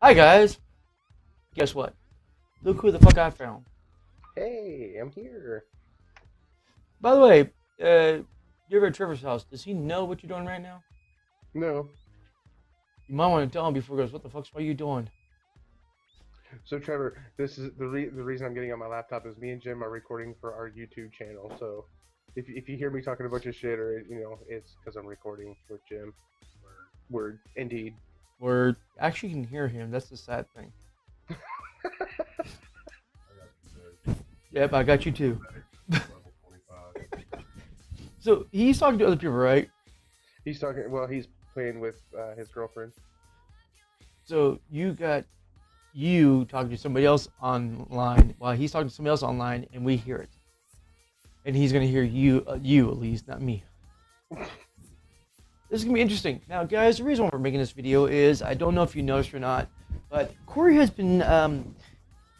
Hi guys. Guess what? Look who the fuck I found. Hey, I'm here. By the way, you're at Trevor's house. Does he know what you're doing right now? No. You might want to tell him before he goes, what the fuck are you doing? So Trevor, this is the reason I'm getting on my laptop is me and Jim are recording for our YouTube channel. So if you hear me talking a bunch of shit or it's because I'm recording with Jim. Word, indeed. Word. Actually, you can hear him. That's the sad thing. Yep, I got you too. So he's talking to other people, right? He's talking. Well, he's playing with his girlfriend. So you got you talking to somebody else online while he's talking to somebody else online, and we hear it. And he's gonna hear you at least, not me. This is gonna be interesting. Now, guys, the reason why we're making this video is I don't know if you noticed or not, but Corey has been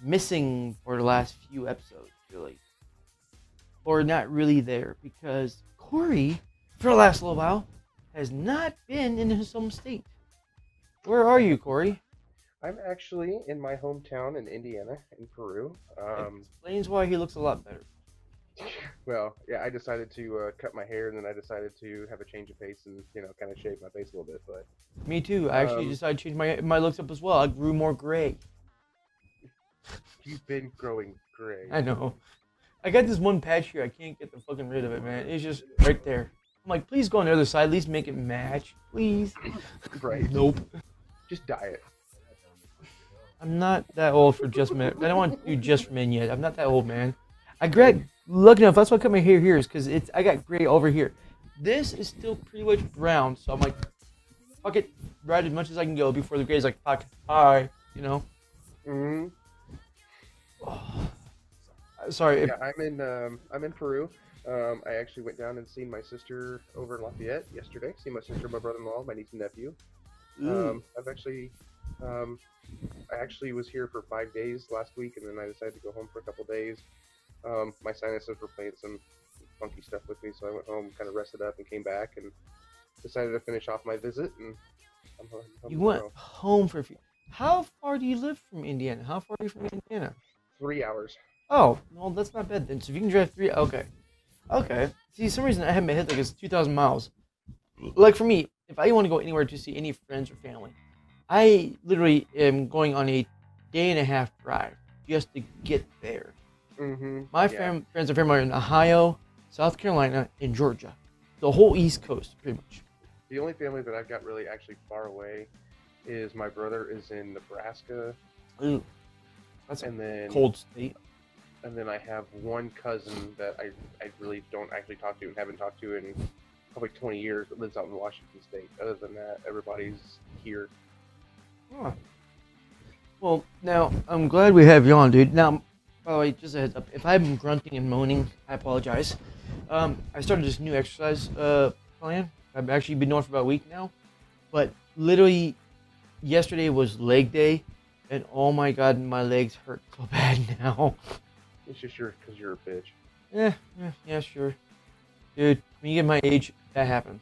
missing for the last few episodes, really, or not really there, because Corey, for the last little while, has not been in his home state. Where are you, Corey? I'm actually in my hometown in Indiana, in Peru. Explains why he looks a lot better. Well, yeah, I decided to cut my hair, and then I decided to have a change of pace and kind of shave my face a little bit. But me too. I actually decided to change my looks up as well. I grew more gray. You've been growing gray. I know. I got this one patch here. I can't get the fucking rid of it, man. It's just right there. I'm like, please go on the other side. At least make it match, please. Right. Nope. Just dye it. I'm not that old for just men. I don't want to do just for men yet. I'm not that old, man. Look enough. That's why I cut my hair here, is because I got gray over here. This is still pretty much brown, so I'm like, fuck it, ride as much as I can go before the gray's like, fuck, hi, Mm-hmm. Oh, sorry. Yeah, I'm in Peru. I actually went down and seen my sister over in Lafayette yesterday. See my sister, my brother-in-law, my niece and nephew. I actually was here for 5 days last week, and then I decided to go home for a couple days. My sinuses were playing some funky stuff with me, so I went home, kind of rested up, and came back and decided to finish off my visit. And I'm home you went home for a few. How far do you live from Indiana? How far are you from Indiana? 3 hours. Oh, well, that's not bad then. So if you can drive 3, okay. Okay. See, for some reason I have my head like it's 2,000 miles. Like for me, if I want to go anywhere to see any friends or family, I literally am going on a day-and-a-half drive just to get there. Mm-hmm. My friends and family are in Ohio, South Carolina, and Georgia. The whole East Coast, pretty much. The only family that I've got really actually far away is my brother is in Nebraska. Ooh, that's and then cold state. And then I have one cousin that I really don't actually talk to and haven't talked to in probably 20 years, but lives out in Washington State. Other than that, everybody's here. Huh. Well, now, I'm glad we have you on, dude. Now, by the way, just a heads up, if I'm grunting and moaning, I apologize. I started this new exercise plan. I've actually been doing it for about a week now. But literally, yesterday was leg day, and oh my god, my legs hurt so bad now. It's just because you're a bitch. Yeah, sure. Dude, when you get my age, that happens.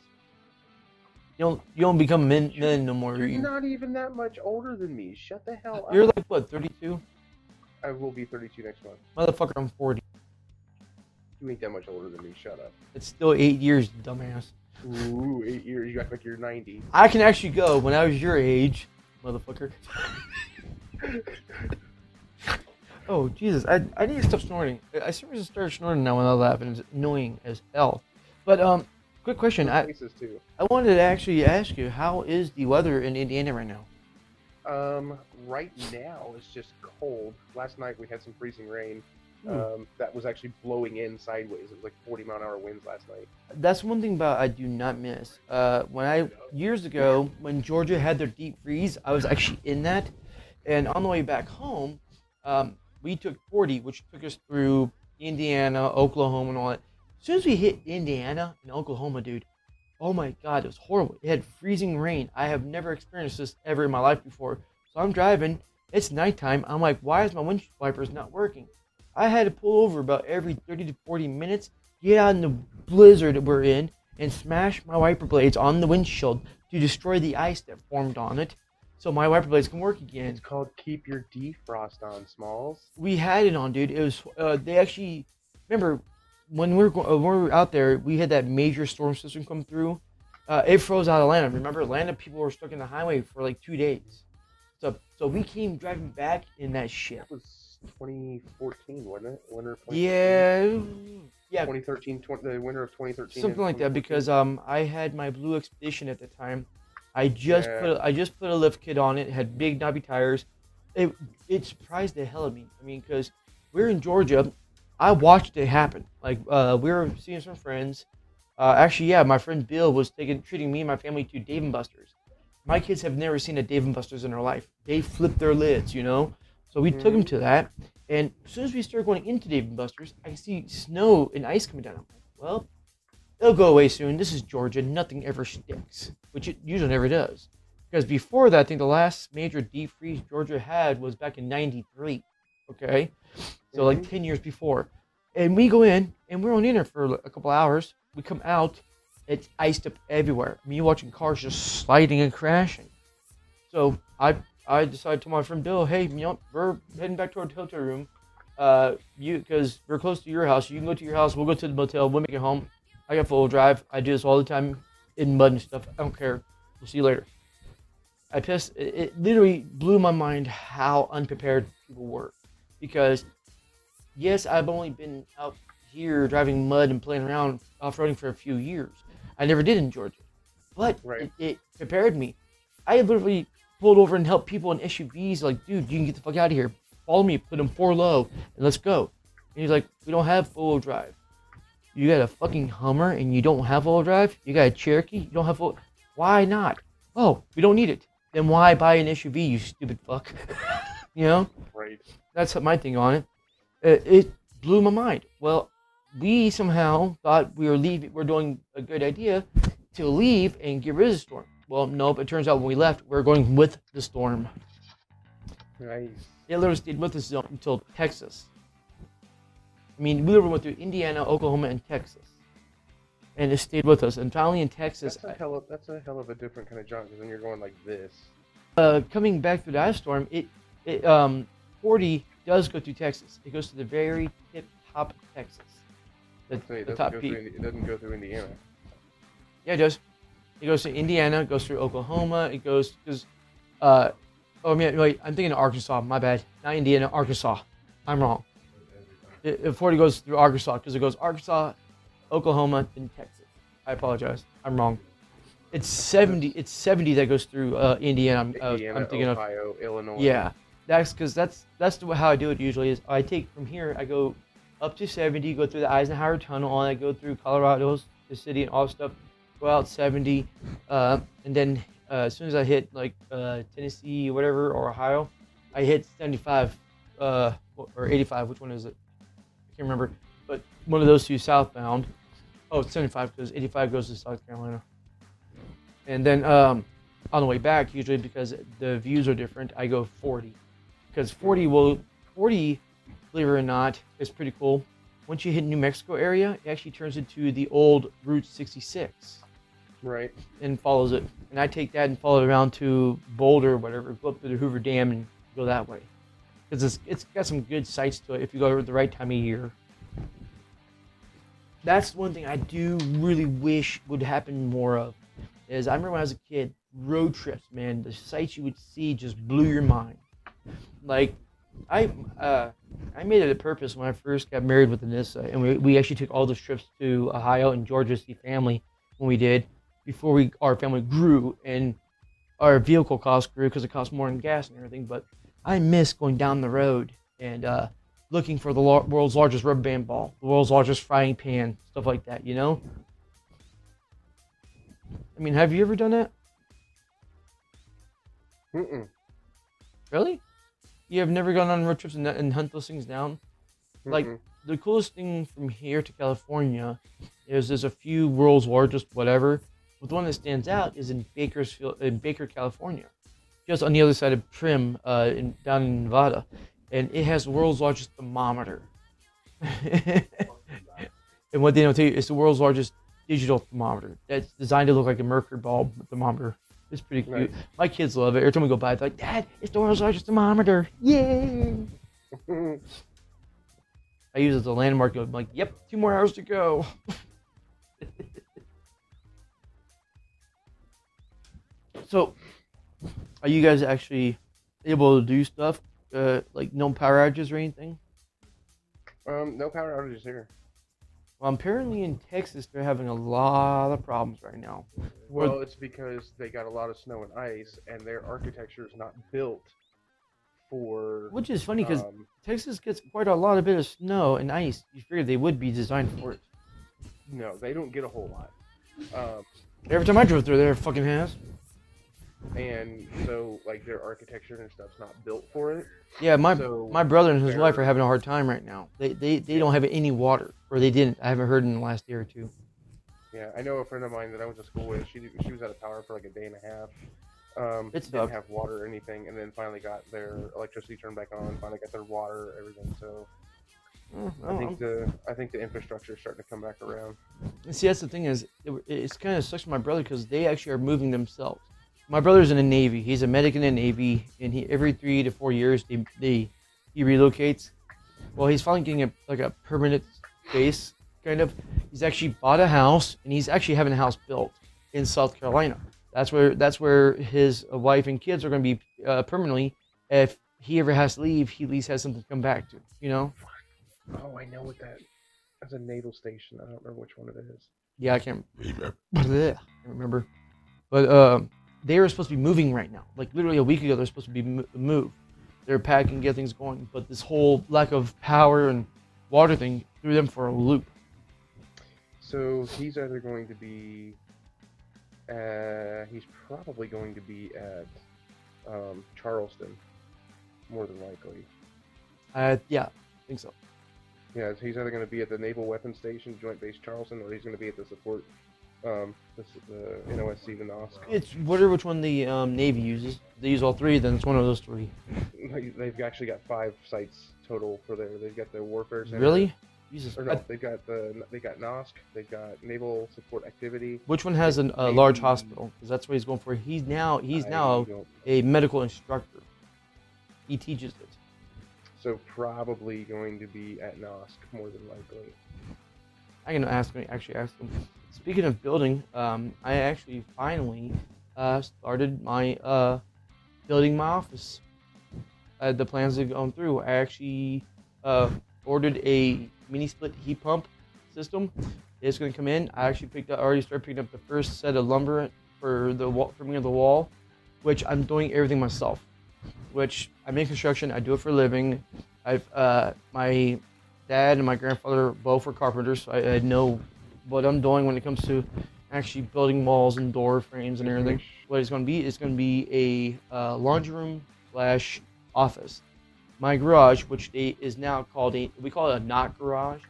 You don't become men no more. You're not even that much older than me. Shut the hell up. You're like, what, 32? I will be 32 next month. Motherfucker, I'm 40. You ain't that much older than me. Shut up. It's still 8 years, dumbass. Ooh, 8 years. You act like you're 90. I can actually go when I was your age, motherfucker. Oh, Jesus. I need to stop snorting. I seriously started snorting now when I laugh, and it's annoying as hell. But, quick question. I wanted to actually ask you, how is the weather in Indiana right now? Right now it's just cold. Last night we had some freezing rain. That was actually blowing in sideways. It was like 40-mile-an-hour winds last night. That's one thing about I do not miss. Years ago, when Georgia had their deep freeze, I was actually in that. And on the way back home, we took 40, which took us through Indiana, Oklahoma, and all that. As soon as we hit Indiana and Oklahoma, dude, oh my god, it was horrible. It had freezing rain. I have never experienced this ever in my life before. So I'm driving. It's nighttime. I'm like, why is my windshield wipers not working? I had to pull over about every 30 to 40 minutes, get out in the blizzard that we're in, and smash my wiper blades on the windshield to destroy the ice that formed on it. so my wiper blades can work again. It's called keep your defrost on, Smalls. We had it on, dude. It was they actually remember when when we were out there, we had that major storm system come through. It froze out Atlanta. Remember, Atlanta people were stuck in the highway for like 2 days. So we came driving back in that shit. That was 2014, wasn't it? Winter of 2014? Yeah, 2013, the winter of 2013. something like that. Because I had my blue expedition at the time. I just put a lift kit on it. It had big knobby tires. It surprised the hell out of me. I mean, because we're in Georgia, I watched it happen. Like we were seeing some friends. Actually, yeah, my friend Bill was treating me and my family to Dave and Buster's. My kids have never seen a Dave and Buster's in their life. They flipped their lids, you know. So we took them to that, and as soon as we started going into Dave and Buster's, I see snow and ice coming down. I'm like, well, it'll go away soon. This is Georgia. Nothing ever sticks, which it usually never does. Because before that, I think the last major deep freeze Georgia had was back in '93. Okay, so like 10 years before. And we go in, and we're only in there for a couple hours. We come out, it's iced up everywhere. I mean, you're watching cars just sliding and crashing. So I decided to my friend Bill, hey, you know, we're heading back to our hotel room. Because we're close to your house. You can go to your house. We'll go to the motel. We'll make it home. I got full drive. I do this all the time in mud and stuff. I don't care. We'll see you later. It literally blew my mind how unprepared people were. Because, yes, I've only been out here driving mud and playing around off-roading for a few years. I never did in Georgia. But it prepared me. I literally pulled over and helped people in SUVs. Like, dude, you can get the fuck out of here. Follow me, put them 4 low, and let's go. And he's like, we don't have four-wheel drive. You got a fucking Hummer and you don't have four-wheel drive? You got a Cherokee? You don't have four. Why not? Oh, we don't need it. Then why buy an SUV, you stupid fuck? You know? Right. That's my thing on it. It blew my mind. Well, we somehow thought we were doing a good idea to leave and get rid of the storm. Well, nope. It turns out when we left, we were going with the storm. Nice. It literally stayed with us until Texas. I mean, we literally went through Indiana, Oklahoma, and Texas, and it stayed with us. And finally in Texas, That's a hell of a different kind of jump, because then you're going like this. coming back through the ice storm, 40 does go through Texas. It goes to the very top of Texas. The top peak. It doesn't go through Indiana. Yeah, it does. It goes to Indiana. It goes through Oklahoma. It goes because, oh man, wait, I'm thinking of Arkansas. My bad. Not Indiana, Arkansas. I'm wrong. 40 goes through Arkansas because it goes Arkansas, Oklahoma, and Texas. I apologize. I'm wrong. It's 70. It's 70 that goes through Indiana. I'm thinking Ohio, Illinois. Yeah, that's because that's how I do it usually. Is I take from here. I go up to 70, go through the Eisenhower Tunnel, and I go through Colorado, the city, and all that stuff. Go out 70, and then as soon as I hit like Tennessee, whatever, or Ohio, I hit 75 or 85. Which one is it? I can't remember. But one of those two southbound. Oh, it's 75 because 85 goes to South Carolina. And then on the way back, usually because the views are different, I go 40. Because 40, believe it or not, is pretty cool. Once you hit New Mexico area, it actually turns into the old Route 66. Right. And follows it. And I take that and follow it around to Boulder or whatever, go up to the Hoover Dam and go that way. Because it's got some good sights to it if you go at the right time of year. That's one thing I do really wish would happen more of. Is I remember when I was a kid, road trips, man, the sights you would see just blew your mind. Like, I made it a purpose when I first got married with Anissa, and we actually took all those trips to Ohio and Georgia to see family when we did, before our family grew and our vehicle costs grew because it cost more in gas and everything. But I miss going down the road and looking for the world's largest rubber band ball, the world's largest frying pan, stuff like that, you know? I mean, have you ever done that? Mm-mm. Really? You have never gone on road trips and hunt those things down? Mm-mm. Like, the coolest thing from here to California is there's a few world's largest whatever, but the one that stands out is in Baker, California, just on the other side of Prim, down in Nevada, and it has the world's largest thermometer. And what they don't tell you, it's the world's largest digital thermometer that's designed to look like a mercury bulb thermometer. It's pretty cute. Nice. My kids love it. Every time we go by, it's like, Dad, it's the world's largest thermometer. Yay! I use it as a landmark. I'm like, yep, 2 more hours to go. So, are you guys actually able to do stuff like no power outages or anything? No power outages here. Well, apparently in Texas they're having a lot of problems right now. Well, it's because they got a lot of snow and ice, and their architecture is not built for. Which is funny because Um, Texas gets quite a lot of bit of snow and ice. You figure they would be designed for it. no, they don't get a whole lot. Every time I drove through there, it fucking has. And so, like, their architecture and stuff's not built for it. Yeah, my So brother and his they're- wife are having a hard time right now. They don't have any water, or they didn't. I haven't heard in the last year or two. Yeah, I know a friend of mine that I went to school with. She was out of power for like a day and a half. It Didn't sucked. have water or anything, and then finally got their electricity turned back on. Finally got their water, everything. So I think the infrastructure is starting to come back around. See, that's the thing is, it's kind of sucks for my brother because they actually are moving themselves. My brother's in the Navy. He's a medic in the Navy, and he every 3 to 4 years he relocates. Well, he's finally getting a permanent base, kind of. He's actually bought a house, and he's actually having a house built in South Carolina. That's where his wife and kids are going to be permanently. If he ever has to leave, he at least has something to come back to. You know? Oh, I know what that. That's a naval station. I don't remember which one it is. Yeah, I can't remember. But they were supposed to be moving right now. Like literally a week ago, they're supposed to be moved. They're packing, get things going. But this whole lack of power and water thing threw them for a loop. So he's either going to be. He's probably going to be at Charleston, more than likely. Yeah, I think so. Yeah, he's either going to be at the Naval Weapons Station, Joint Base Charleston, or he's going to be at the support. This is the NOSC, the NOSC. It's whatever which one the Navy uses. If they use all three, then it's one of those three. They've actually got 5 sites total for there. They've got the Warfare Center. Really? Jesus. Or no, they got NOSC. They've got Naval Support Activity. Which one has a large hospital? Because that's what he's going for. He's now a medical instructor. He teaches it. So probably going to be at NOSC more than likely. I can actually ask him. Speaking of building, I actually finally started my building my office. The plans are going through. I actually ordered a mini split heat pump system. It's going to come in. I actually already started picking up the first set of lumber for the wall, for me on the wall, which I'm doing everything myself. Which I'm in construction. I do it for a living. My dad and my grandfather both were carpenters, so I know what I'm doing when it comes to actually building walls and door frames and everything. What it's going to be is going to be a laundry room / office. My garage, which is now called we call it a not garage,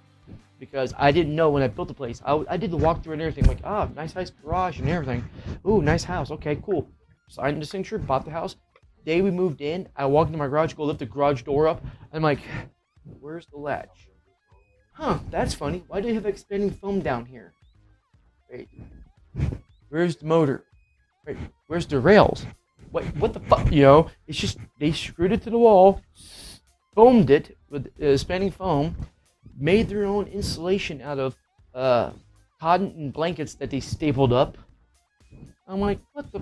because I didn't know when I built the place. I did the walkthrough and everything, like, nice garage and everything. Ooh, nice house. Okay, cool. Signed the signature, bought the house. Day we moved in, I walked into my garage, go lift the garage door up. I'm like, where's the latch? Huh, that's funny. Why do they have expanding foam down here? Wait, where's the motor? Wait, where's the rails? What the fuck? You know, it's just, they screwed it to the wall, foamed it with expanding foam, made their own insulation out of cotton and blankets that they stapled up. I'm like, what the?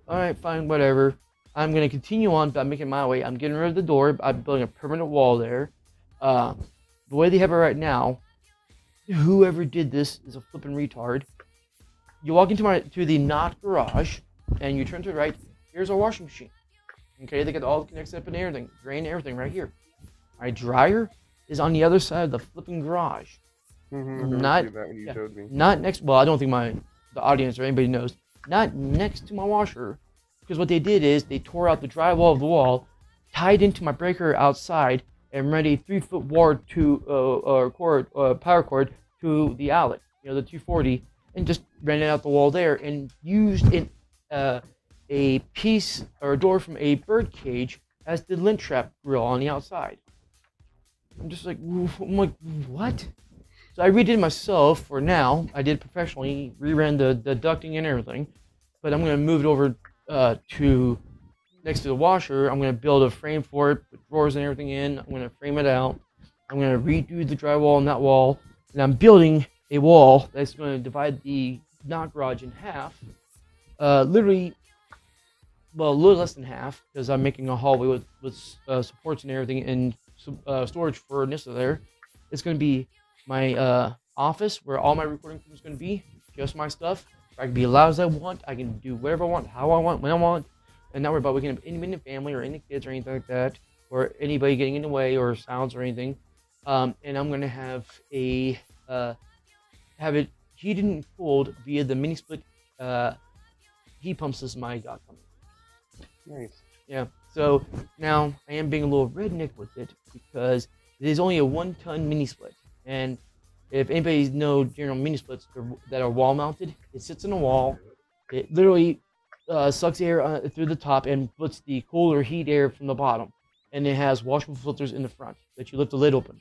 All right, fine, whatever. I'm going to continue on by making my way. I'm getting rid of the door. I'm building a permanent wall there. The way they have it right now, whoever did this is a flippin' retard. You walk into the not garage, and you turn to the right. Here's our washing machine. Okay, they got all the connects up and everything. Drain everything right here. My dryer is on the other side of the flipping garage. Not that when you showed me. Not next. Well, I don't think the audience or anybody knows. Not next to my washer. Because what they did is they tore out the drywall of the wall, tied into my breaker outside, and ran a 3-foot wire power cord to the outlet, the 240, and just ran it out the wall there, and used a piece or a door from a bird cage as the lint trap grill on the outside. I'm like, what? So I redid it myself for now. I did it professionally, reran the ducting and everything, but I'm going to move it over to next to the washer. I'm going to build a frame for it, put drawers and everything in. I'm going to frame it out. I'm going to redo the drywall on that wall, and I'm building a wall that's going to divide the not garage in half. Literally, well, a little less than half, because I'm making a hallway with supports and everything, and storage for Nissa there. It's going to be my office where all my recording equipment is going to be, just my stuff. I can be loud as I want. I can do whatever I want, how I want, when I want, and not worry about waking up anybody in the family or any kids or anything like that, or anybody getting in the way or sounds or anything. And I'm going to have have it heated and cooled via the mini split heat pump system I got coming. Nice. Yeah. So now I am being a little redneck with it because it is only a 1-ton mini split, and if anybody knows general mini splits that are wall mounted, it sits in a wall. It literally sucks air through the top and puts the cooler heat air from the bottom, and it has washable filters in the front that you lift the lid open.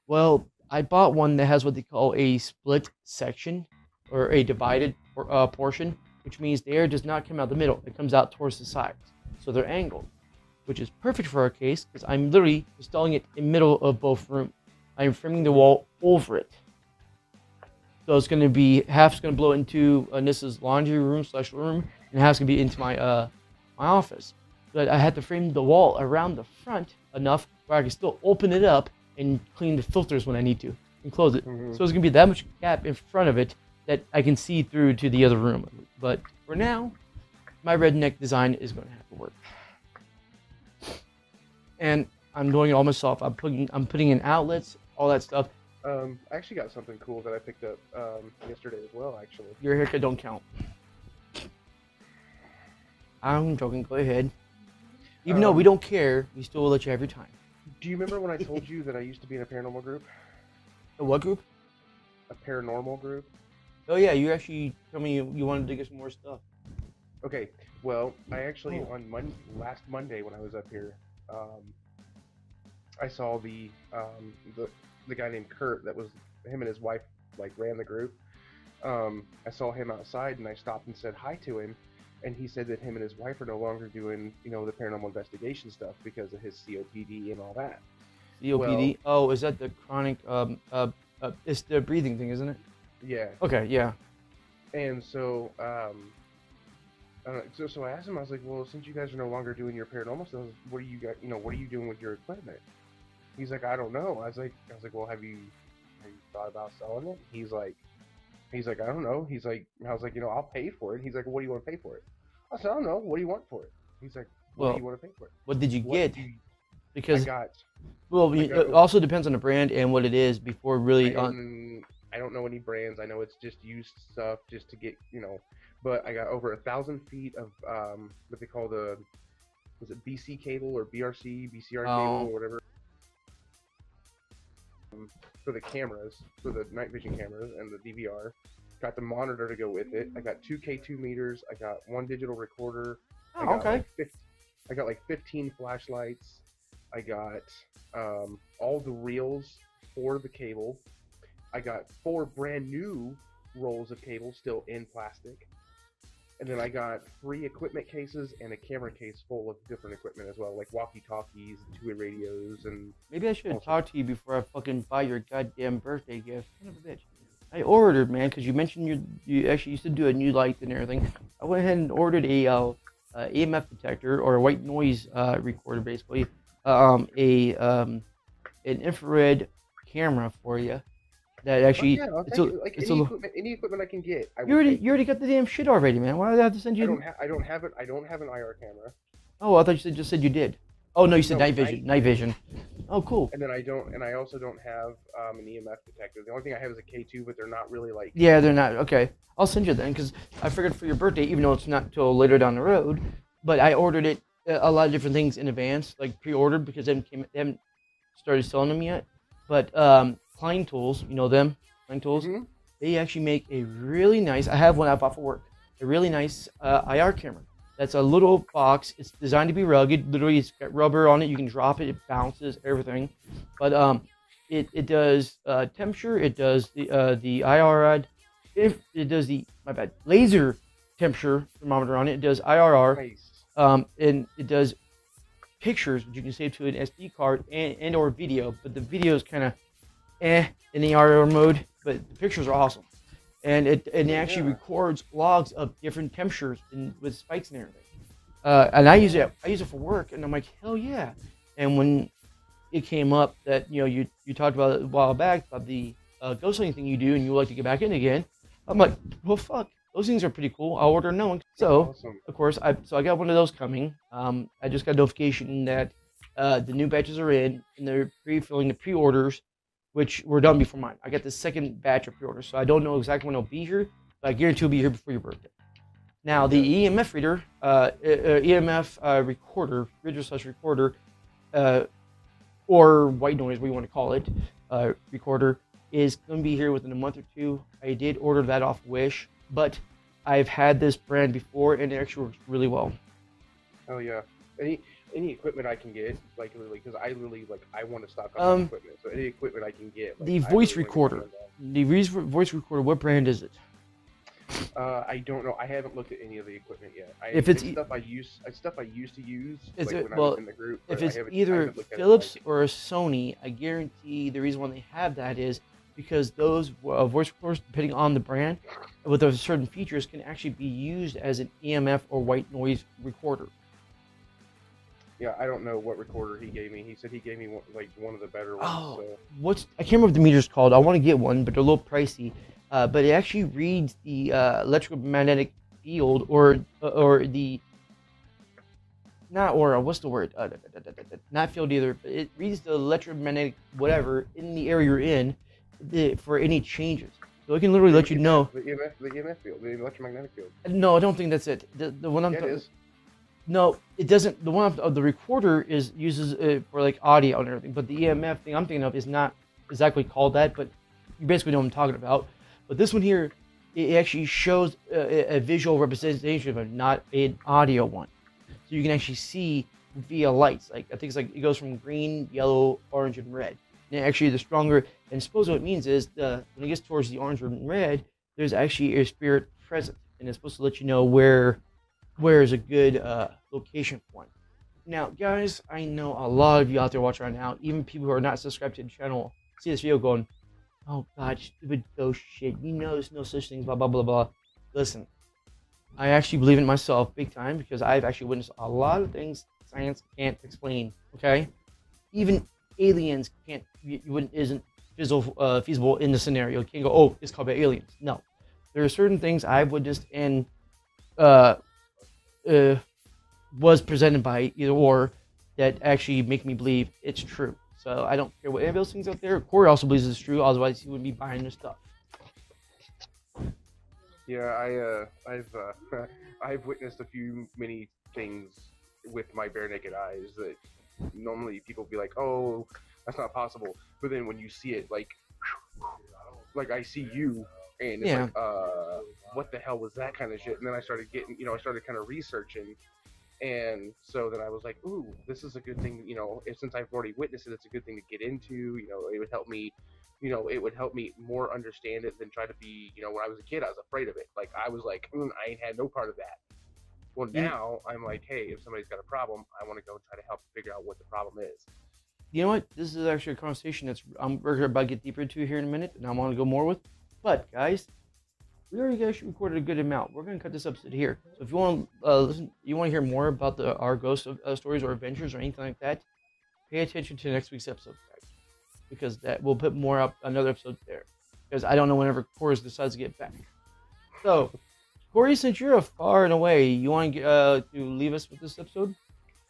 Well, I bought one that has what they call a split section or a divided portion, which means the air does not come out the middle. It comes out towards the sides. So they're angled, which is perfect for our case because I'm literally installing it in the middle of both rooms. I'm framing the wall over it. So it's going to be, half's going to blow into Nissa's laundry room / room, and half's going to be into my my office. But I had to frame the wall around the front enough where I can still open it up and clean the filters when I need to and close it. So it's going to be that much gap in front of it that I can see through to the other room. But for now, my redneck design is going to have to work. And I'm doing it all myself. I'm putting in outlets, all that stuff. I actually got something cool that I picked up yesterday as well, actually. Your haircut don't count. I'm joking. Go ahead. Even though we don't care, we still will let you have your time. Do you remember when I told you that I used to be in a paranormal group? A what group? A paranormal group? Oh yeah, you actually told me you wanted to get some more stuff. Okay, well, I actually, on last Monday when I was up here, I saw the guy named Kurt, that was, him and his wife, like, ran the group. I saw him outside, and I stopped and said hi to him, and he said that him and his wife are no longer doing, you know, the paranormal investigation stuff because of his COPD and all that. COPD? Well, oh, is that the chronic, it's the breathing thing, isn't it? Yeah. Okay, yeah. And so, so I asked him, I was like, well, since you guys are no longer doing your paranormal stuff, what are you got, you know, what are you doing with your equipment? He's like, I don't know. I was like, well, have you thought about selling it? He's like, I don't know. He's like, I was like, you know, I'll pay for it. He's like, well, what do you want to pay for it? I said, I don't know. What do you want for it? He's like, what do you want to pay for it? What did you get? Because it got, also depends on the brand and what it is before really. I don't know any brands. I know it's just used stuff just to get, you know. But I got over 1,000 feet of what they call was it BC cable or BRC, BCR cable or whatever. For the cameras, for the night vision cameras and the DVR. Got the monitor to go with it. I got 2 K2 meters. I got 1 digital recorder. I got like 15 flashlights. I got all the reels for the cable. I got 4 brand new rolls of cable still in plastic. And then I got 3 equipment cases and a camera case full of different equipment as well, like walkie-talkies and 2-way radios and... Maybe I should talk to you before I fucking buy your goddamn birthday gift. Son of a bitch. I ordered, man, because you mentioned you actually used to do a new light and everything. I went ahead and ordered a EMF detector, or a white noise recorder, basically. An infrared camera for you. That actually, any equipment I can get. You already got the damn shit already, man. Why did I have to send you? I don't have an IR camera. Oh, I thought you just said you did. Oh no, you said night vision. Night vision. Oh, cool. And then I also don't have an EMF detector. The only thing I have is a K2, but they're not really like. Yeah, they're not. Okay, I'll send you then, because I figured for your birthday, even though it's not till later down the road, but I ordered it a lot of different things in advance, like pre-ordered, because they haven't started selling them yet. But Klein Tools, you know them, Klein Tools, they actually make a really nice, I have one I bought for work, a really nice IR camera. That's a little box. It's designed to be rugged. Literally, it's got rubber on it. You can drop it. It bounces, everything. But it does temperature. It does the IR. It does the laser temperature thermometer on it. It does IRR, Nice. and it does pictures, which you can save to an SD card and or video. But the video is kind of in the IRR mode, but the pictures are awesome. And it actually records logs of different temperatures and with spikes and everything. And I use it for work, and I'm like, hell yeah. And when it came up that you talked about it a while back about the ghost hunting thing you do, and you would like to get back in again, I'm like, well, fuck, those things are pretty cool. I'll order another one. So Awesome. of course I got one of those coming. I just got a notification that the new batches are in, and they're pre-filling the pre-orders, which were done before mine. I got the second batch of pre-orders, so I don't know exactly when it'll be here, but I guarantee it'll be here before your birthday. Now, the EMF reader, EMF recorder, recorder, or white noise, what you want to call it, recorder, is going to be here within a month or two. I did order that off Wish, but I've had this brand before, and it actually works really well. Oh yeah. Any equipment I can get, like literally, because I literally I want to stock up on equipment. So any equipment I can get. The voice recorder. The voice recorder. What brand is it? I don't know. I haven't looked at any of the equipment yet. If it's stuff I used to use. Is when it, I well, was in the group, if I it's haven't either looked at Philips or a Sony, I guarantee the reason why they have that is because those voice recorders, depending on the brand, with those certain features, can actually be used as an EMF or white noise recorder. Yeah, I don't know what recorder he gave me. He said he gave me one of the better ones. Oh, so. I can't remember what the meter's called. I want to get one, but they're a little pricey. But it actually reads the electromagnetic field, or the what's the word? Not field either. But it reads the electromagnetic whatever in the area you're in for any changes. So it can literally let you know. The EMF field, the electromagnetic field. No, I don't think that's it. The one I'm talking about. No, it doesn't. The one of the recorder uses it for like audio and everything, but the EMF thing I'm thinking of is not exactly called that, but you basically know what I'm talking about. But this one here, it actually shows a visual representation of it, not an audio one. So you can actually see via lights. Like I think it's like it goes from green, yellow, orange, and red. And actually, the stronger, and suppose what it means is when it gets towards the orange and red, there's actually a spirit present, and it's supposed to let you know where is a good location for one. Now, guys, I know a lot of you out there watching right now, even people who are not subscribed to the channel, see this video going, oh god, stupid ghost shit, you know there's no such thing, blah blah blah blah. Listen, I actually believe in myself big time, because I've actually witnessed a lot of things science can't explain. Okay, even aliens isn't feasible in the scenario. You can't go, oh, it's called by aliens. No, there are certain things I've witnessed and was presented by either or that actually make me believe it's true. So I don't care what anybody else thinks out there. Corey also believes it's true, otherwise he wouldn't be buying this stuff. Yeah, I've witnessed many things with my bare naked eyes that normally people be like, oh, that's not possible. But then when you see it, like I see you, and it's like, what the hell was that kind of shit? And then I started getting, I started kind of researching, and so then I was like, ooh, this is a good thing, since I've already witnessed it, it's a good thing to get into. It would help me, it would help me more understand it than try to be, when I was a kid, I was afraid of it. Like, I was like, I ain't had no part of that. Well, now I'm like, hey, if somebody's got a problem, I want to go try to help figure out what the problem is. You know what? This is actually a conversation we're about to get deeper into here in a minute, and I want to go more with. But, guys, we already actually recorded a good amount. We're going to cut this episode here. So if you want to listen, you want to hear more about our ghost stories or adventures or anything like that, pay attention to next week's episode, guys, because we'll put more up, another episode there, because I don't know whenever Corey decides to get back. So, Corey, since you're far and away, you want to leave us with this episode?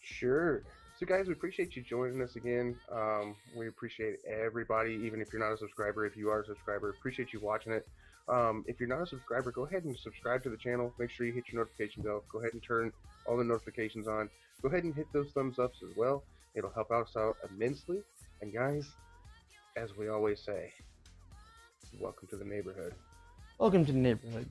Sure. So, guys, we appreciate you joining us again. We appreciate everybody, even if you're not a subscriber. If you are a subscriber, appreciate you watching it. If you're not a subscriber, go ahead and subscribe to the channel. Make sure you hit your notification bell. Go ahead and turn all the notifications on. Go ahead and hit those thumbs ups as well. It'll help us out immensely. And guys, as we always say, welcome to the neighborhood. Welcome to the neighborhood.